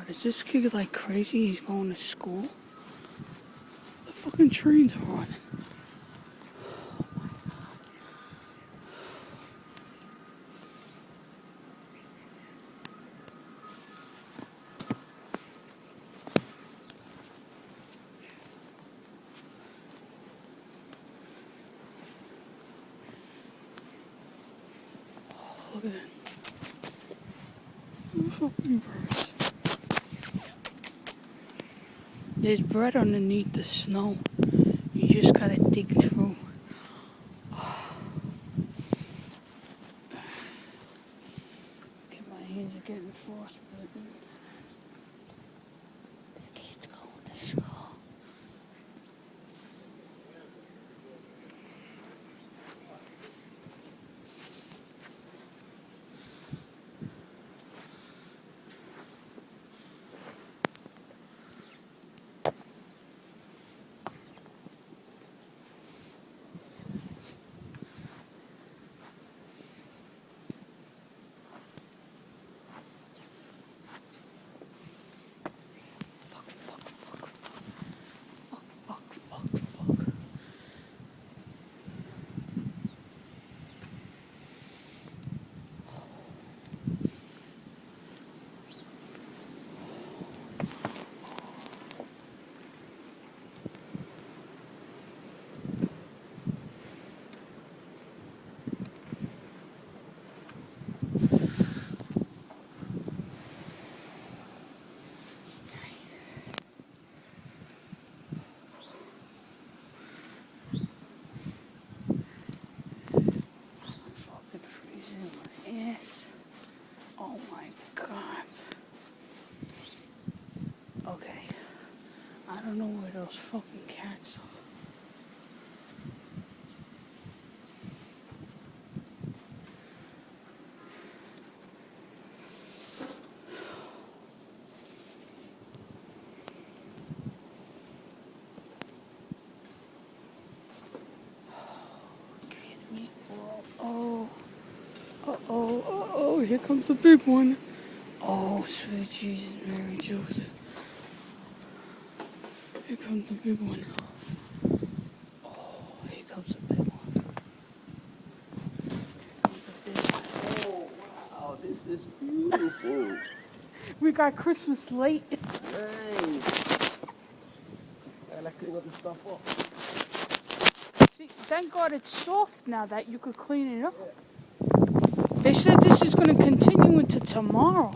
Is this kid like crazy? He's going to school? The fucking trains are running. Look at it. Fucking birds. There's bread underneath the snow. You just gotta dig through. My hands are getting frostbitten. The kid's going to school. Yes. Oh my god. Okay. I don't know where those fucking cats are. Kidding me? Oh. Oh, here comes the big one. Oh, sweet Jesus, Mary Joseph. Here comes the big one. Oh, here comes the big one. Oh, wow, this is beautiful. We got Christmas late. Nice. Gotta clean all this stuff up. See, thank God it's soft now that you could clean it up. They said this is going to continue into tomorrow.